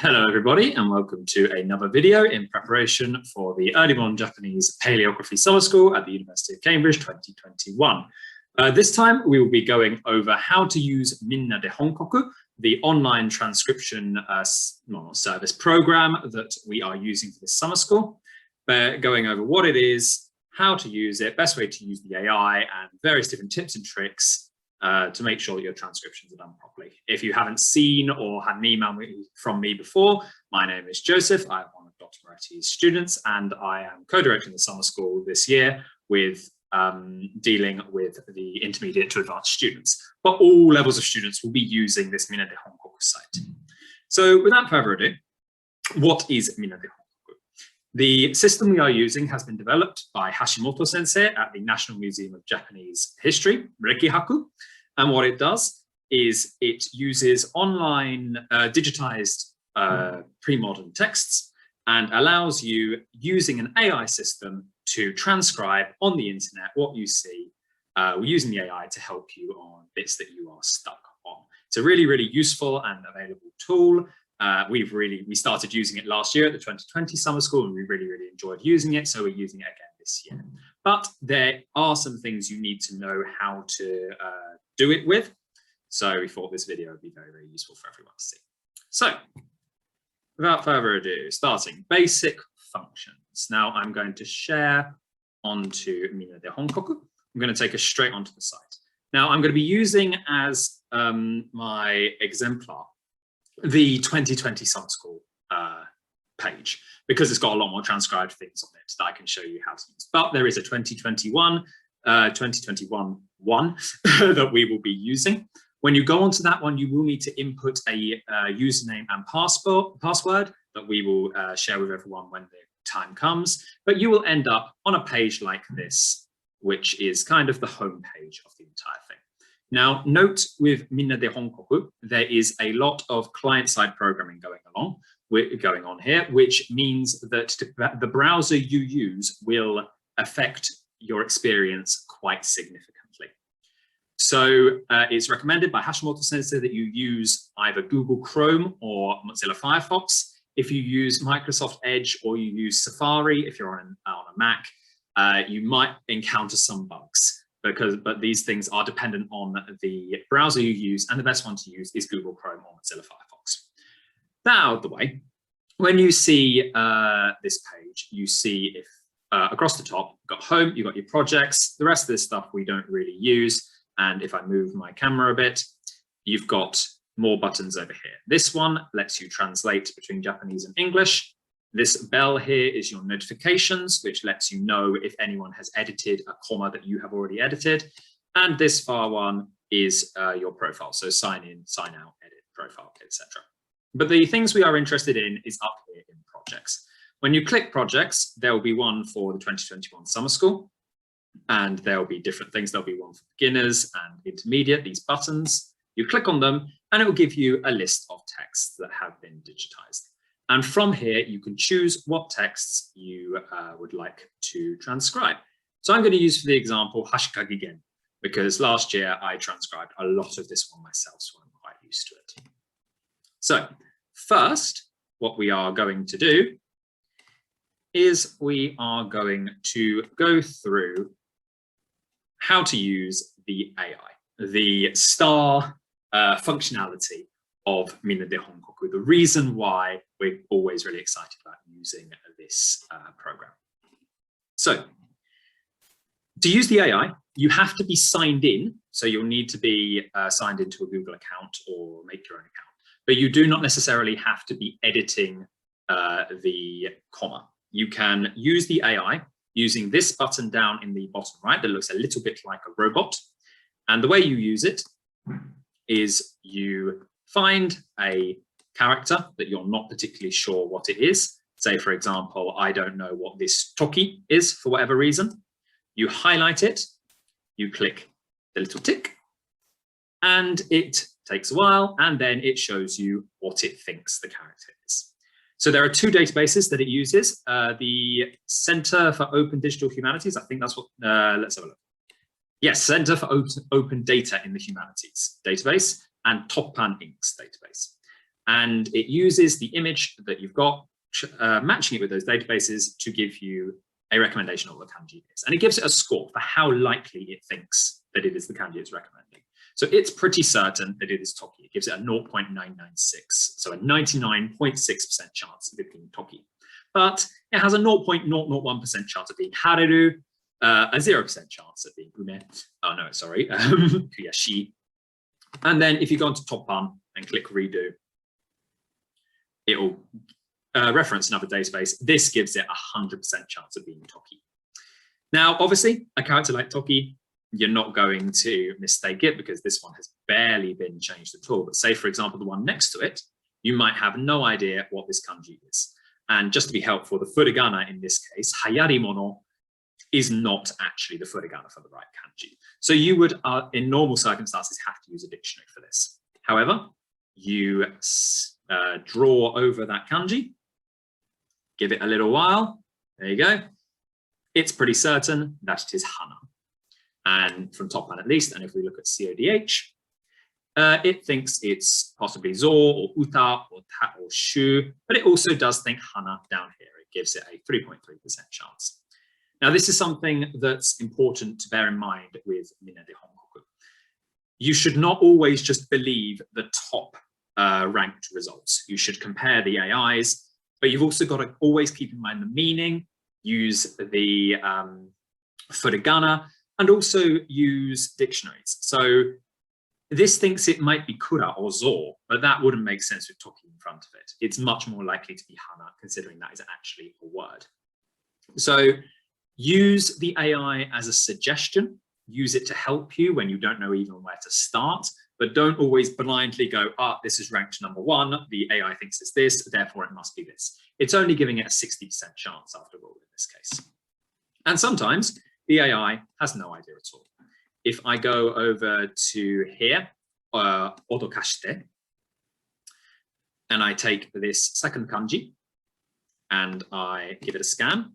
Hello everybody and welcome to another video in preparation for the Early Modern Japanese Palaeography Summer School at the University of Cambridge 2021. This time we will be going over how to use Minna de Honkoku, the online transcription service program that we are using for this summer school. Going over what it is, how to use it, best way to use the AI, and various different tips and tricks to make sure that your transcriptions are done properly. If you haven't seen or had an email from me before, my name is Joseph. I am one of Dr. Moretti's students, and I am co-directing the summer school this year with dealing with the intermediate to advanced students. But all levels of students will be using this Minna de Honkoku site. So without further ado, what is Minna de Honkoku? The system we are using has been developed by Hashimoto sensei at the National Museum of Japanese History, Rekihaku. And what it does is it uses online digitized pre-modern texts and allows you, using an AI system, to transcribe on the internet what you see. We're using the AI to help you on bits that you are stuck on. It's a really, really useful and available tool. We started using it last year at the 2020 summer school, and we really, really enjoyed using it. So we're using it again this year. But there are some things you need to know how to do it with. So we thought this video would be very, very useful for everyone to see. So without further ado, starting basic functions. Now I'm going to share onto Minna de Honkoku. I'm going to take us straight onto the site. Now I'm going to be using as my exemplar the 2020 summer school page, because it's got a lot more transcribed things on it that I can show you how to use. But there is a 2021 one that we will be using. When you go onto that one, you will need to input a username and password that we will share with everyone when the time comes. But you will end up on a page like this, which is kind of the home page of the entire thing. Now, note with Minna de Honkoku, there is a lot of client-side programming going on here, which means that the browser you use will affect your experience quite significantly. So it's recommended by Hashimoto sensei that you use either Google Chrome or Mozilla Firefox. If you use Microsoft Edge or you use Safari, if you're on a Mac, you might encounter some bugs. But these things are dependent on the browser you use, and the best one to use is Google Chrome or Mozilla Firefox. That out of the way, when you see this page, you see if across the top, you've got home, you've got your projects, the rest of this stuff we don't really use. And if I move my camera a bit, you've got more buttons over here. This one lets you translate between Japanese and English. This bell here is your notifications, which lets you know if anyone has edited a comma that you have already edited. And this far one is your profile. So sign in, sign out, edit, profile, etc. But the things we are interested in is up here in projects. When you click projects, there will be one for the 2021 summer school. And there will be different things. There'll be one for beginners and intermediate, these buttons. You click on them and it will give you a list of texts that have been digitized. And from here, you can choose what texts you would like to transcribe. So I'm going to use for the example Hashikagigen, because last year I transcribed a lot of this one myself, so I'm quite used to it. So first, what we are going to do is we are going to go through how to use the AI, the star functionality of Minna de Honkoku, the reason why we're always really excited about using this program. So to use the AI, you have to be signed in. So you'll need to be signed into a Google account or make your own account. But you do not necessarily have to be editing the comma. You can use the AI using this button down in the bottom right that looks a little bit like a robot. And the way you use it is you find a character that you're not particularly sure what it is. Say, for example, I don't know what this toki is for whatever reason. You highlight it, you click the little tick, and it takes a while, and then it shows you what it thinks the character is. So there are two databases that it uses. The Center for Open Digital Humanities, I think that's what, let's have a look. Yes, Center for Open Data in the Humanities database, and Toppan Inc.'s database. And it uses the image that you've got, matching it with those databases to give you a recommendation of what the kanji is. And it gives it a score for how likely it thinks that it is the kanji it's recommending. So it's pretty certain that it is Toki. It gives it a 0.996, so a 99.6% chance of it being Toki. But it has a 0.001% chance of being Hareru, a 0% chance of being Ume. Oh no, sorry, Kuyashi. And then if you go onto Toppan and click redo, it will reference another database. This gives it a 100% chance of being Toki. Now, obviously, a character like Toki, you're not going to mistake it because this one has barely been changed at all. But say, for example, the one next to it, you might have no idea what this kanji is. And just to be helpful, the furigana in this case, hayarimono, is not actually the furigana for the right kanji. So you would, in normal circumstances, have to use a dictionary for this. However, you draw over that kanji, give it a little while, there you go. It's pretty certain that it is hana. And from Toppan at least, and if we look at CODH, it thinks it's possibly zo or uta or ta or shu, but it also does think hana down here. It gives it a 3.3% chance. Now, this is something that's important to bear in mind with Minna de Honkoku. You should not always just believe the top ranked results. You should compare the AIs, but you've also got to always keep in mind the meaning, use the furigana, and also use dictionaries. So this thinks it might be kura or zo, but that wouldn't make sense with Toki in front of it. It's much more likely to be hana, considering that is actually a word. So use the AI as a suggestion. Use it to help you when you don't know even where to start, but don't always blindly go, this is ranked number 1, the AI thinks it's this, therefore it must be this. It's only giving it a 60% chance after all in this case. And sometimes the AI has no idea at all. If I go over to here, odokashite, and I take this second kanji and I give it a scan,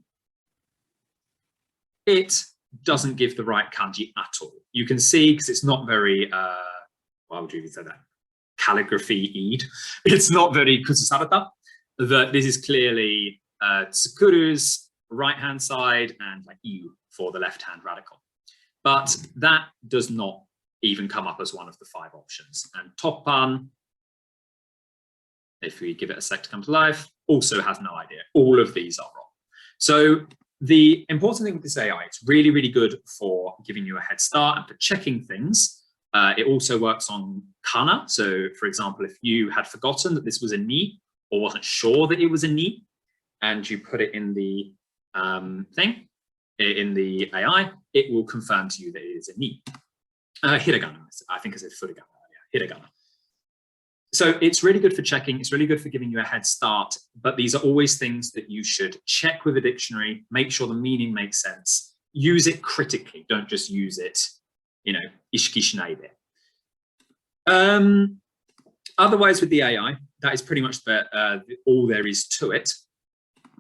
it doesn't give the right kanji at all. You can see, because it's not very, why would you even say that? Calligraphy-ed. It's not very kususarata, that this is clearly tsukuru's right-hand side and like iu for the left-hand radical. But that does not even come up as one of the 5 options. And Toppan, if we give it a sec to come to life, also has no idea. All of these are wrong. So the important thing with this AI, it's really, really good for giving you a head start and for checking things. It also works on kana. So for example, if you had forgotten that this was a ni or wasn't sure that it was a ni, and you put it in the thing, in the AI, it will confirm to you that it is a ni. Hiragana, I think I said furigana, yeah, hiragana. So it's really good for checking, it's really good for giving you a head start, but these are always things that you should check with a dictionary, make sure the meaning makes sense, use it critically, don't just use it, you know, ishiki shinaide. Otherwise with the AI, that is pretty much all there is to it.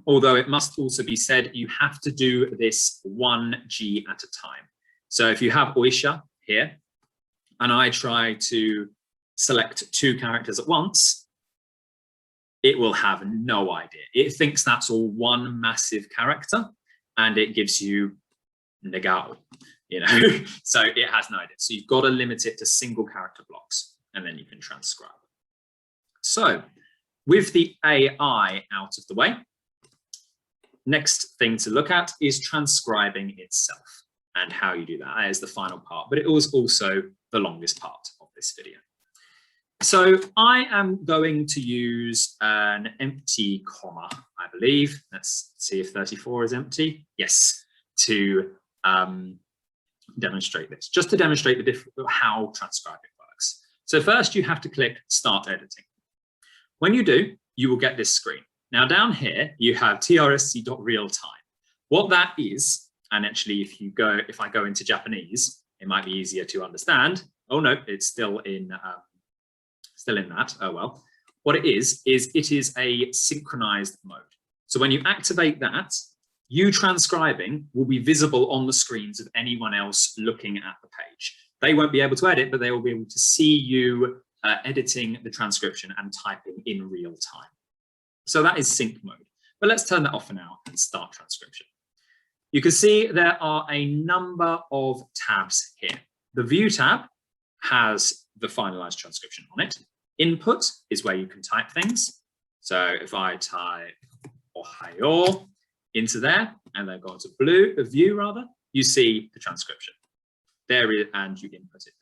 Although it must also be said, you have to do this 1G at a time. So if you have oisha here, and I try to select 2 characters at once, it will have no idea. It thinks that's all one massive character, and it gives you negao, you know, so it has no idea. So you've got to limit it to single character blocks, and then you can transcribe. So with the AI out of the way, next thing to look at is transcribing itself and how you do that. That is the final part, but it was also the longest part of this video. So I am going to use an empty comma, I believe. Let's see if 34 is empty. Yes, to demonstrate this, just to demonstrate how transcribing works. So first you have to click Start Editing. When you do, you will get this screen. Now down here, you have trsc.realtime. What that is, and actually if I go into Japanese, it might be easier to understand. Oh no, it's still in that, oh well. What it is it is a synchronized mode. So when you activate that, you transcribing will be visible on the screens of anyone else looking at the page. They won't be able to edit, but they will be able to see you editing the transcription and typing in real time. So that is sync mode. But let's turn that off for now and start transcription. You can see there are a number of tabs here. The View tab has the finalized transcription on it. Input is where you can type things. So if I type Ohayo into there and then go into View rather, you see the transcription. There is, and you input it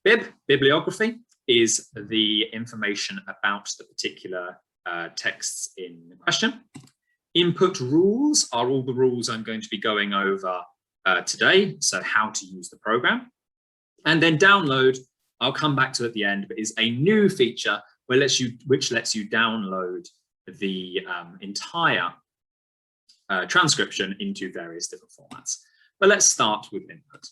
there. Bibliography is the information about the particular texts in question. Input rules are all the rules I'm going to be going over today, so how to use the program. And then download, I'll come back to at the end, but is a new feature which lets you download the entire transcription into various different formats. But let's start with input.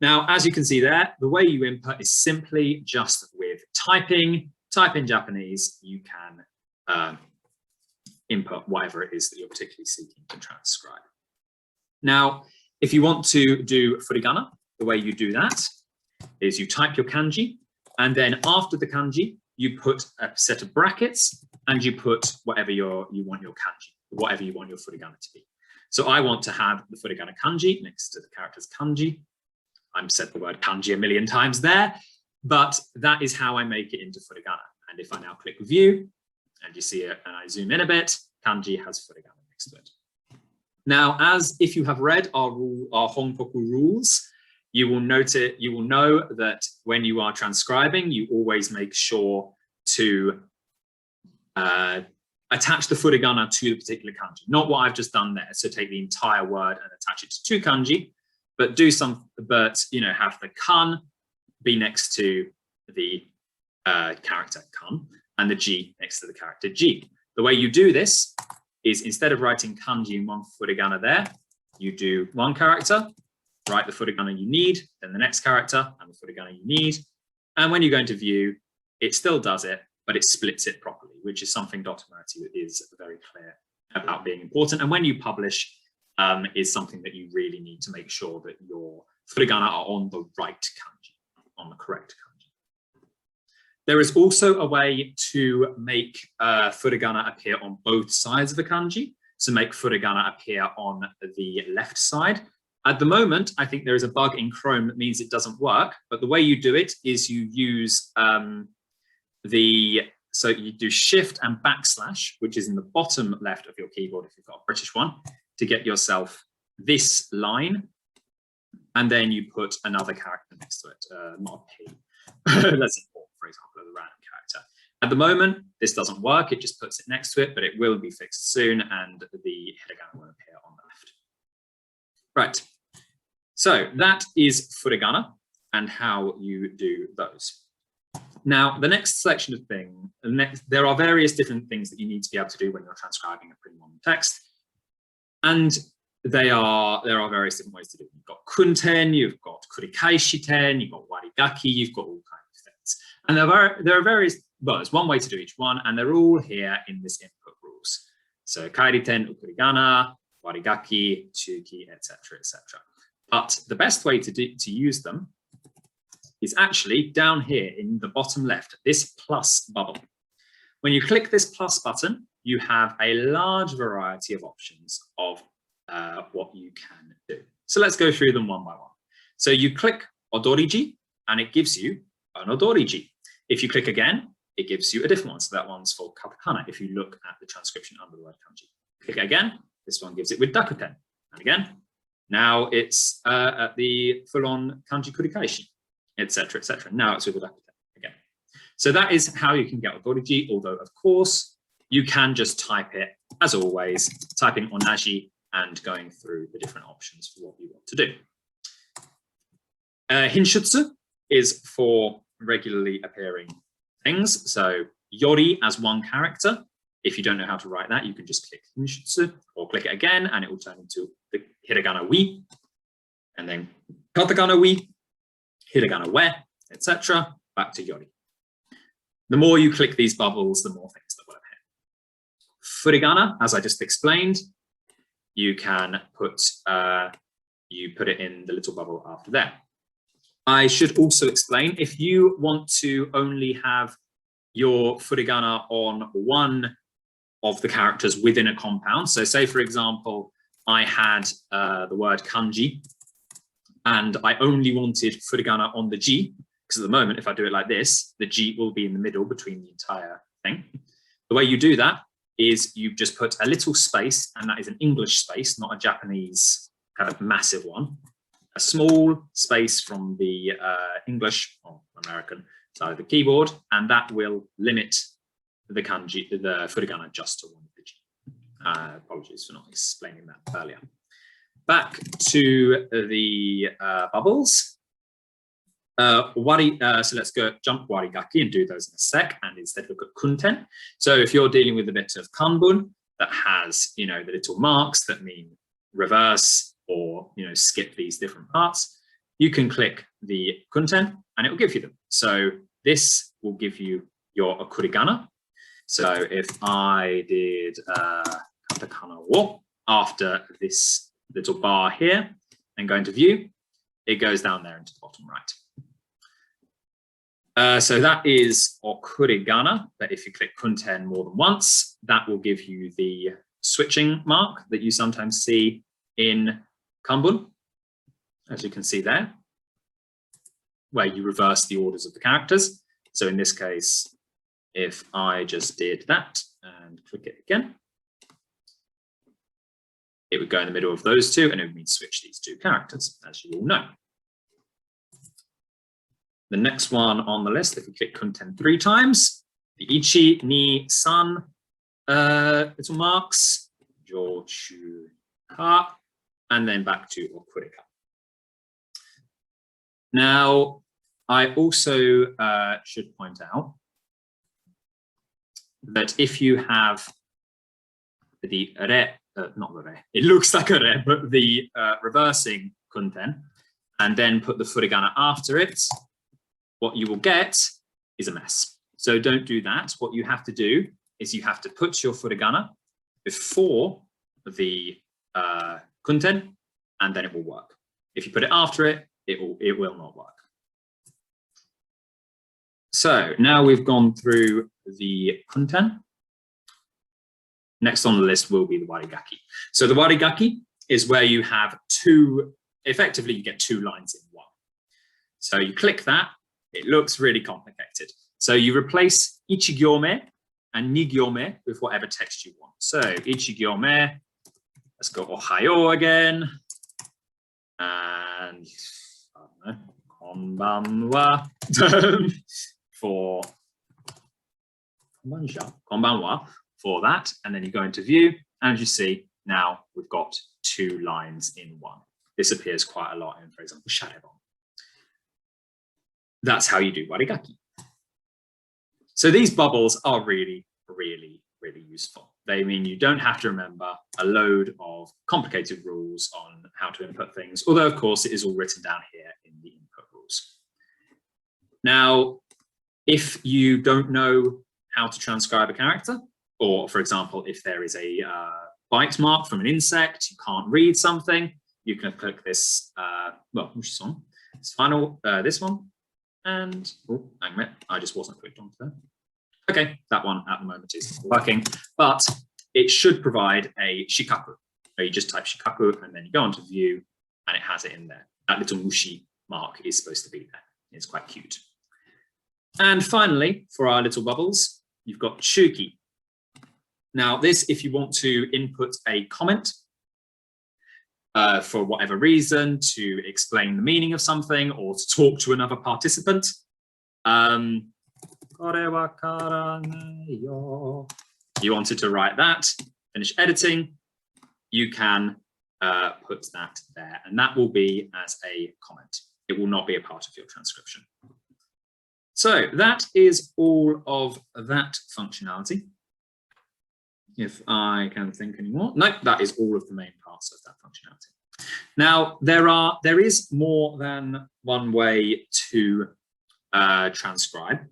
Now, as you can see there, the way you input is simply just with typing. Type in Japanese, you can input whatever it is that you're particularly seeking to transcribe. Now, if you want to do furigana, the way you do that is you type your kanji, and then after the kanji, you put a set of brackets and you put whatever you want your kanji, whatever you want your furigana to be. So I want to have the furigana kanji next to the characters kanji. I've said the word kanji a million times there, but that is how I make it into furigana. And if I now click View, and you see it, and I zoom in a bit, kanji has furigana next to it. Now, as if you have read our Honkoku rules, you will know that when you are transcribing, you always make sure to attach the furigana to the particular kanji. Not what I've just done there. So take the entire word and attach it to two kanji, but have the kan be next to the character kan and the ji next to the character ji. The way you do this is instead of writing kanji in one furigana there, you do one character, write the furigana you need, then the next character and the furigana you need. And when you go into View, it still does it, but it splits it properly, which is something Dr. Murati is very clear about being important. And when you publish, is something that you really need to make sure that your furigana are on the right kanji, on the correct kanji. There is also a way to make furigana appear on both sides of the kanji, to make furigana appear on the left side. At the moment, I think there is a bug in Chrome that means it doesn't work, but the way you do it is you use so you do Shift and \, which is in the bottom left of your keyboard if you've got a British one, to get yourself this line, and then you put another character next to it, not a P. Let's import, for example, a random character. At the moment, this doesn't work, it just puts it next to it, but it will be fixed soon, and the hiragana will appear on the left. Right, so that is furigana and how you do those. Now, the next selection of things, there are various different things that you need to be able to do when you're transcribing a pretty long text. And there are various different ways to do it. You've got kunten, you've got kurikaishiten, you've got warigaki, you've got all kinds of things. And there are various, well, there's one way to do each one, and they're all here in this input rules. So kairiten, ukurigana, warigaki, chuki, etc., etc. But the best way to use them is actually down here in the bottom left, this plus bubble. When you click this plus button, you have a large variety of options of what you can do. So let's go through them one by one. So you click Odoriji, and it gives you an Odoriji. If you click again, it gives you a different one. So that one's for katakana, if you look at the transcription under the word kanji. Click again, this one gives it with dakuten. And again, now it's at the full-on kanji kurikaishi, etc., etc. Now it's with the dakuten again. So that is how you can get Odoriji, although of course, you can just type it, as always, typing onaji and going through the different options for what you want to do. Hinshutsu is for regularly appearing things. So yori as one character. If you don't know how to write that, you can just click Hinshutsu or click it again and it will turn into the hiragana wi, and then katakana wi, hiragana we, etc. Back to yori. The more you click these bubbles, the more things that will appear. Furigana, as I just explained, you can put it in the little bubble after that. I should also explain, if you want to only have your furigana on one of the characters within a compound, so say, for example, I had the word kanji, and I only wanted furigana on the G, because at the moment, if I do it like this, the G will be in the middle between the entire thing. The way you do that is you just put a little space, and that is an English space, not a Japanese kind of massive one. A small space from the English or American side of the keyboard, and that will limit the kanji, the furigana, just to one of the G. Apologies for not explaining that earlier. Back to the bubbles. So let's go jump warigaki and do those in a sec, and instead look at kunten. So if you're dealing with a bit of kanbun that has, the little marks that mean reverse or, skip these different parts, you can click the kunten and it will give you them. So this will give you your okurigana. So if I did katakana wo after this little bar here and go into view, it goes down there into the bottom right. So that is okurigana, but if you click kunten more than once, that will give you the switching mark that you sometimes see in kanbun, as you can see there, where you reverse the orders of the characters. So in this case, if I just did that and click it again, it would go in the middle of those two, and it would mean switch these two characters, as you all know. The next one on the list, if we click kunten 3 times, the ichi, ni, san little marks, jo, chu, ka, and then back to okurika. Now, I also should point out that if you have the re, not the re, it looks like a re, but the reversing kunten, and then put the furigana after it, what you will get is a mess. So don't do that. What you have to do is you have to put your furigana before the kunten, and then it will work. If you put it after it, it will not work. So now we've gone through the kunten. Next on the list will be the warigaki. So the warigaki is where you have effectively you get 2 lines in one. So you click that. It looks really complicated. So you replace ichigyome and nigyome with whatever text you want. So ichigyome, let's go ohayo again. And I don't know, konbanwa for konbanwa for that. And then you go into view, and as you see, now we've got 2 lines in one. This appears quite a lot in, for example, Sharebon. That's how you do warigaki. So these bubbles are really, really, really useful. They mean you don't have to remember a load of complicated rules on how to input things, although of course it is all written down here in the input rules. Now, if you don't know how to transcribe a character, or for example, if there is a bite mark from an insect, you can't read something, you can click this, this one. And, oh, hang a minute, I just wasn't clicked onto that. Okay, that one at the moment isn't working, but it should provide a shikaku, where you just type shikaku and then you go onto view and it has it in there. That little mushi mark is supposed to be there. It's quite cute. And finally, for our little bubbles, you've got shuki. Now this, if you want to input a comment, for whatever reason, to explain the meaning of something or to talk to another participant. You wanted to write that, finish editing, you can put that there, and that will be as a comment. It will not be a part of your transcription. So that is all of that functionality. If I can think anymore. No, that is all of the main parts of that functionality. Now, there is more than one way to transcribe,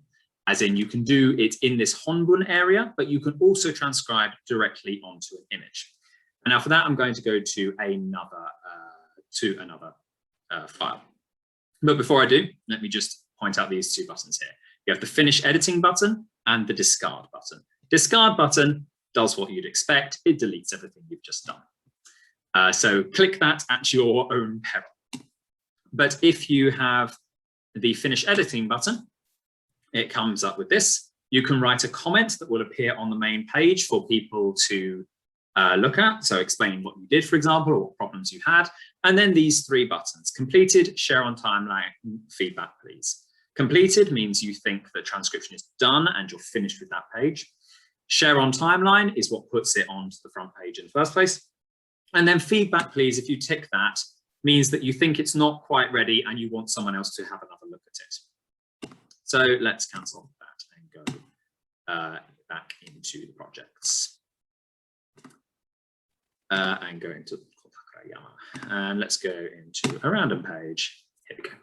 as in you can do it in this Honbun area, but you can also transcribe directly onto an image. And now for that, I'm going to go to another file. But before I do, let me just point out these two buttons here. You have the finish editing button and the discard button. Discard button does what you'd expect. It deletes everything you've just done. So click that at your own peril. But if you have the finish editing button, it comes up with this. You can write a comment that will appear on the main page for people to look at. So explaining what you did, for example, or what problems you had. And then these three buttons: completed, share on timeline, feedback, please. Completed means you think that transcription is done and you're finished with that page. Share on timeline is what puts it onto the front page in the first place. And then feedback, please, if you tick that, means that you think it's not quite ready and you want someone else to have another look at it. So let's cancel that and go back into the projects. And go into and let's go into a random page. Here we go.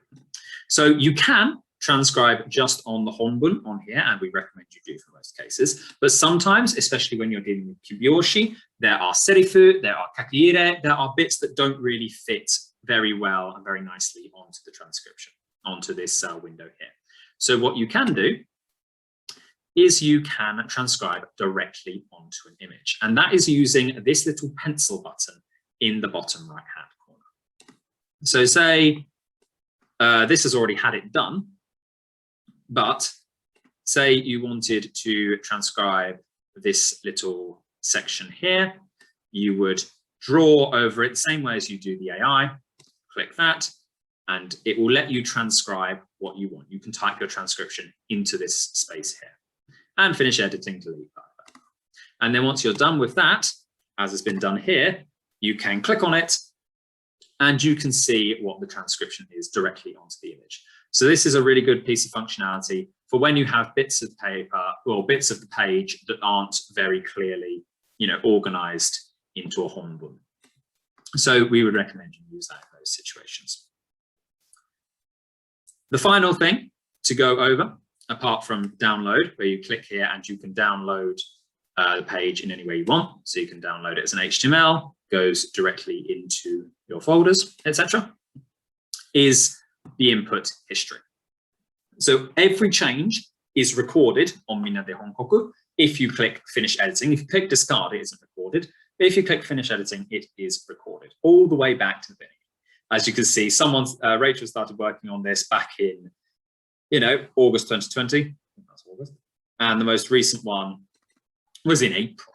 So you can transcribe just on the honbun on here, and we recommend you do for most cases. But sometimes, especially when you're dealing with kibyoshi, there are serifu, there are kakiire, there are bits that don't really fit very well and very nicely onto the transcription, onto this window here. So what you can do is you can transcribe directly onto an image. And that is using this little pencil button in the bottom right-hand corner. So say this has already had it done, but say you wanted to transcribe this little section here, you would draw over it the same way as you do the AI, click that, and it will let you transcribe what you want. You can type your transcription into this space here and finish editing, delete that. And then once you're done with that, as has been done here, you can click on it and you can see what the transcription is directly onto the image. So this is a really good piece of functionality for when you have bits of paper or bits of the page that aren't very clearly, organized into a honbun. So we would recommend you use that in those situations. The final thing to go over, apart from download, where you click here and you can download the page in any way you want. So you can download it as an HTML, goes directly into your folders, etc., is the input history. So every change is recorded on Minna de Honkoku. If you click finish editing, if you click discard, it isn't recorded. But if you click finish editing, it is recorded all the way back to the beginning. As you can see, Rachel started working on this back in, August 2020. That's August. And the most recent one was in April,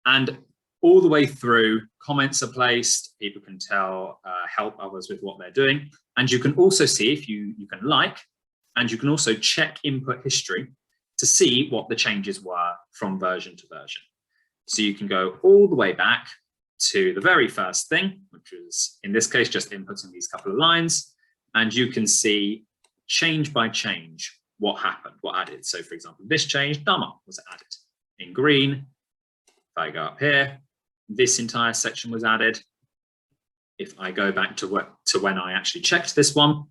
and all the way through, comments are placed, people can help others with what they're doing. And you can also see, if you can like, and you can also check input history to see what the changes were from version to version. So you can go all the way back to the very first thing, which is in this case, just inputting these couple of lines. And you can see change by change, what happened, what added. So for example, this change, dama was added in green. If I go up here, this entire section was added. If I go back to when I actually checked this one,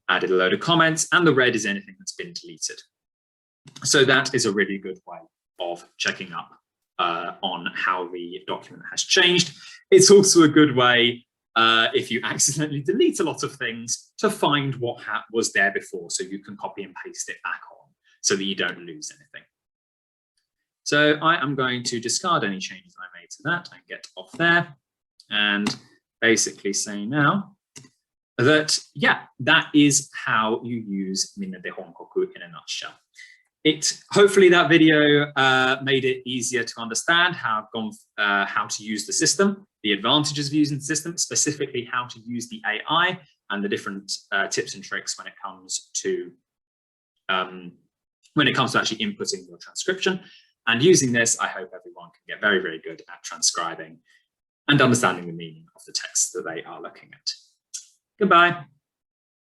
added a load of comments, and the red is anything that's been deleted. So that is a really good way of checking up on how the document has changed. It's also a good way, if you accidentally delete a lot of things, to find what was there before, so you can copy and paste it back on so that you don't lose anything. So I am going to discard any changes I made to that and get off there, and basically say now that, yeah, that is how you use Minna de Honkoku in a nutshell. Hopefully that video made it easier to understand how to use the system, the advantages of using the system, specifically how to use the AI and the different tips and tricks when it comes to actually inputting your transcription. And using this, I hope everyone can get very, very good at transcribing and understanding the meaning of the text that they are looking at. Goodbye.